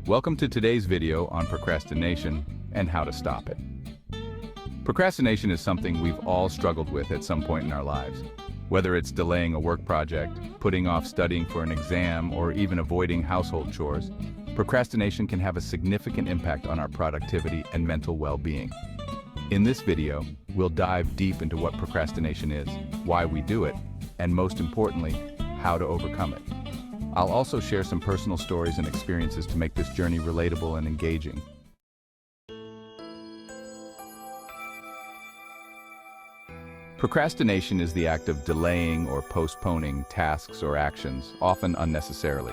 Welcome to today's video on procrastination and how to stop it. Procrastination is something we've all struggled with at some point in our lives. Whether it's delaying a work project, putting off studying for an exam, or even avoiding household chores, procrastination can have a significant impact on our productivity and mental well-being. In this video, we'll dive deep into what procrastination is, why we do it, and most importantly, how to overcome it. I'll also share some personal stories and experiences to make this journey relatable and engaging. Procrastination is the act of delaying or postponing tasks or actions, often unnecessarily.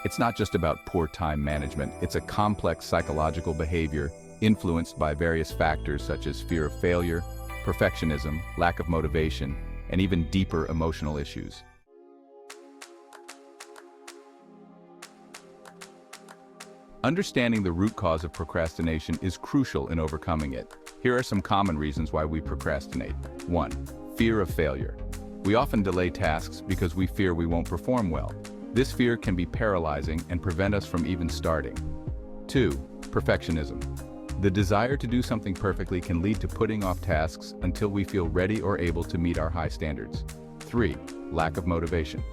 It's not just about poor time management, it's a complex psychological behavior influenced by various factors such as fear of failure, perfectionism, lack of motivation, and even deeper emotional issues. Understanding the root cause of procrastination is crucial in overcoming it. Here are some common reasons why we procrastinate. 1. Fear of failure. We often delay tasks because we fear we won't perform well. This fear can be paralyzing and prevent us from even starting. 2. Perfectionism. The desire to do something perfectly can lead to putting off tasks until we feel ready or able to meet our high standards. 3. Lack of motivation.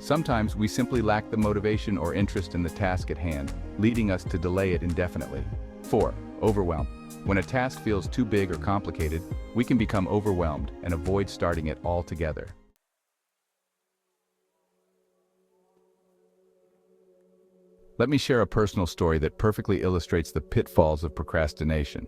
Sometimes we simply lack the motivation or interest in the task at hand, leading us to delay it indefinitely. 4. Overwhelm. When a task feels too big or complicated, we can become overwhelmed and avoid starting it altogether. Let me share a personal story that perfectly illustrates the pitfalls of procrastination.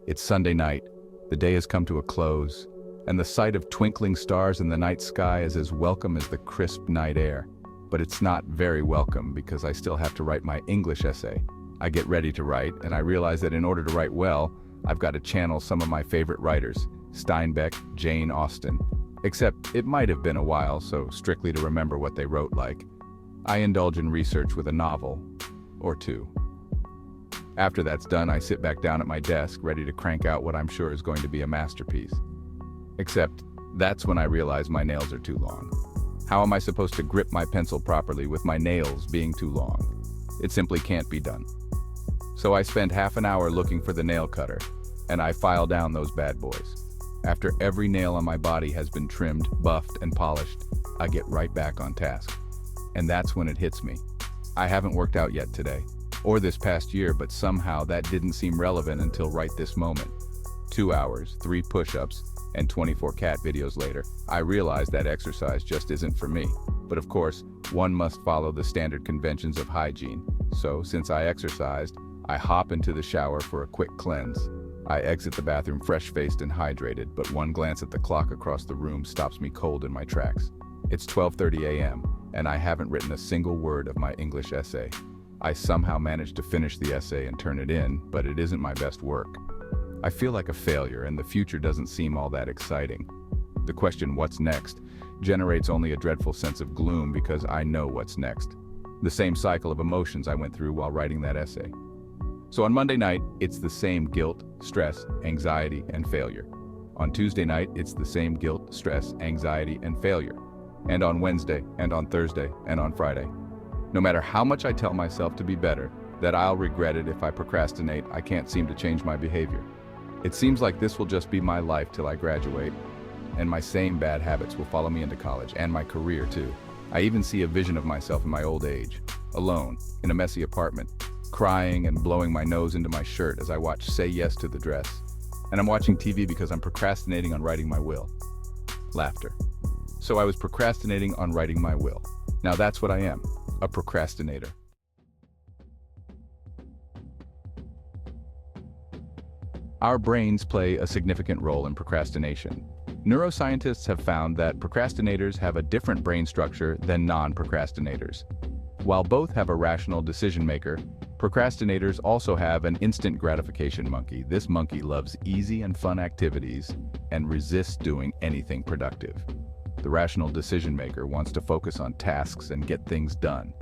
It's Sunday night, the day has come to a close, and the sight of twinkling stars in the night sky is as welcome as the crisp night air. But it's not very welcome because I still have to write my English essay. I get ready to write, and I realize that in order to write well, I've got to channel some of my favorite writers, Steinbeck, Jane Austen. Except it might have been a while, so strictly to remember what they wrote like. I indulge in research with a novel or two. After that's done, I sit back down at my desk, ready to crank out what I'm sure is going to be a masterpiece. Except that's when I realize my nails are too long. How am I supposed to grip my pencil properly with my nails being too long? It simply can't be done. So I spend half an hour looking for the nail cutter, and I file down those bad boys. After every nail on my body has been trimmed, buffed, and polished, I get right back on task. And that's when it hits me. I haven't worked out yet today, or this past year, but somehow that didn't seem relevant until right this moment. 2 hours, 3 push-ups, and 24 cat videos later, I realize that exercise just isn't for me. But of course, one must follow the standard conventions of hygiene. So, since I exercised, I hop into the shower for a quick cleanse. I exit the bathroom fresh-faced and hydrated, but one glance at the clock across the room stops me cold in my tracks. It's 12:30 a.m., and I haven't written a single word of my English essay. I somehow managed to finish the essay and turn it in, but it isn't my best work. I feel like a failure, and the future doesn't seem all that exciting. The question, what's next, generates only a dreadful sense of gloom because I know what's next. The same cycle of emotions I went through while writing that essay. So on Monday night, it's the same guilt, stress, anxiety, and failure. On Tuesday night, it's the same guilt, stress, anxiety, and failure. And on Wednesday, and on Thursday, and on Friday. No matter how much I tell myself to be better, that I'll regret it if I procrastinate, I can't seem to change my behavior. It seems like this will just be my life till I graduate, and my same bad habits will follow me into college, and my career too. I even see a vision of myself in my old age, alone, in a messy apartment, crying and blowing my nose into my shirt as I watch Say Yes to the Dress. And I'm watching TV because I'm procrastinating on writing my will. Laughter. So I was procrastinating on writing my will. Now that's what I am, a procrastinator. Our brains play a significant role in procrastination. Neuroscientists have found that procrastinators have a different brain structure than non-procrastinators. While both have a rational decision maker, procrastinators also have an instant gratification monkey. This monkey loves easy and fun activities and resists doing anything productive. The rational decision maker wants to focus on tasks and get things done,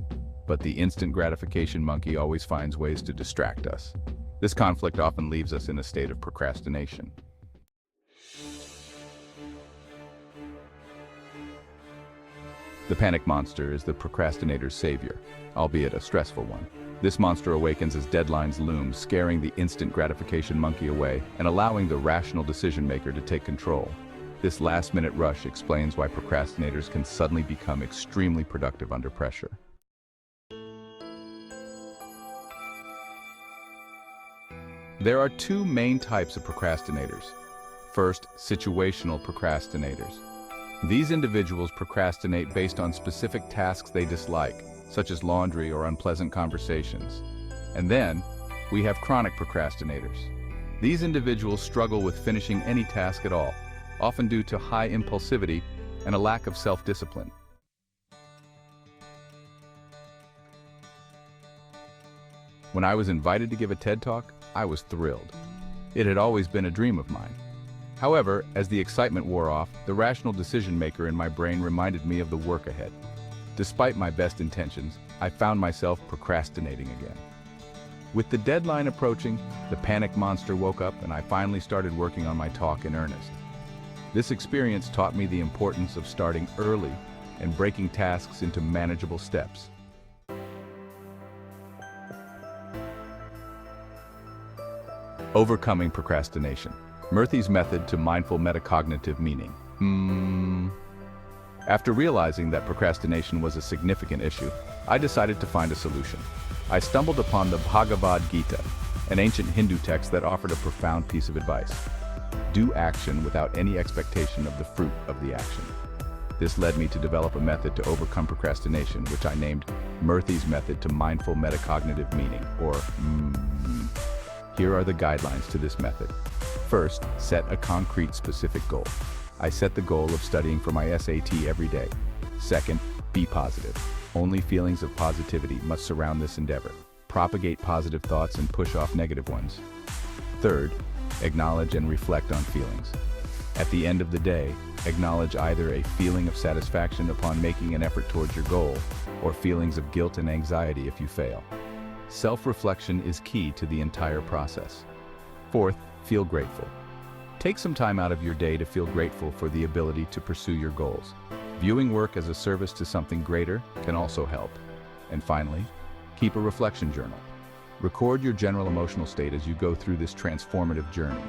but the instant gratification monkey always finds ways to distract us. This conflict often leaves us in a state of procrastination. The panic monster is the procrastinator's savior, albeit a stressful one. This monster awakens as deadlines loom, scaring the instant gratification monkey away and allowing the rational decision-maker to take control. This last-minute rush explains why procrastinators can suddenly become extremely productive under pressure. There are two main types of procrastinators. First, situational procrastinators. These individuals procrastinate based on specific tasks they dislike, such as laundry or unpleasant conversations. And then, we have chronic procrastinators. These individuals struggle with finishing any task at all, often due to high impulsivity and a lack of self-discipline. When I was invited to give a TED Talk, I was thrilled. It had always been a dream of mine. However, as the excitement wore off, the rational decision-maker in my brain reminded me of the work ahead. Despite my best intentions, I found myself procrastinating again. With the deadline approaching, the panic monster woke up and I finally started working on my talk in earnest. This experience taught me the importance of starting early and breaking tasks into manageable steps. Overcoming procrastination. Murthy's method to mindful metacognitive meaning. After realizing that procrastination was a significant issue, I decided to find a solution. I stumbled upon the Bhagavad Gita, an ancient Hindu text that offered a profound piece of advice. Do action without any expectation of the fruit of the action. This led me to develop a method to overcome procrastination, which I named Murthy's method to mindful metacognitive meaning, or MMMMM. Here are the guidelines to this method. First, set a concrete, specific goal. I set the goal of studying for my SAT every day. Second, be positive. Only feelings of positivity must surround this endeavor. Propagate positive thoughts and push off negative ones. Third, acknowledge and reflect on feelings. At the end of the day, acknowledge either a feeling of satisfaction upon making an effort towards your goal, or feelings of guilt and anxiety if you fail. Self-reflection is key to the entire process. Fourth, feel grateful. Take some time out of your day to feel grateful for the ability to pursue your goals. Viewing work as a service to something greater can also help. And finally, keep a reflection journal. Record your general emotional state as you go through this transformative journey.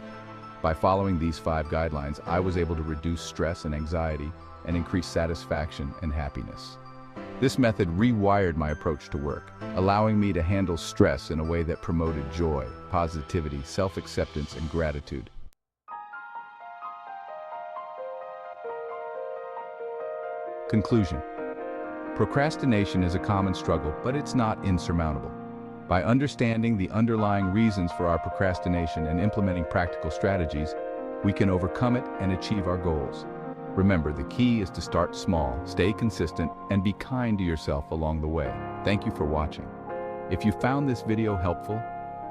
By following these 5 guidelines, I was able to reduce stress and anxiety and increase satisfaction and happiness. This method rewired my approach to work, allowing me to handle stress in a way that promoted joy, positivity, self-acceptance, and gratitude. Conclusion. Procrastination is a common struggle, but it's not insurmountable. By understanding the underlying reasons for our procrastination and implementing practical strategies, we can overcome it and achieve our goals. Remember, the key is to start small, stay consistent, and be kind to yourself along the way. Thank you for watching. If you found this video helpful,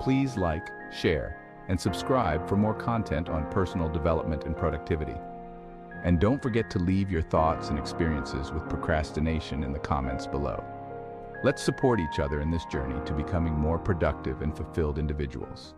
please like, share, and subscribe for more content on personal development and productivity. And don't forget to leave your thoughts and experiences with procrastination in the comments below. Let's support each other in this journey to becoming more productive and fulfilled individuals.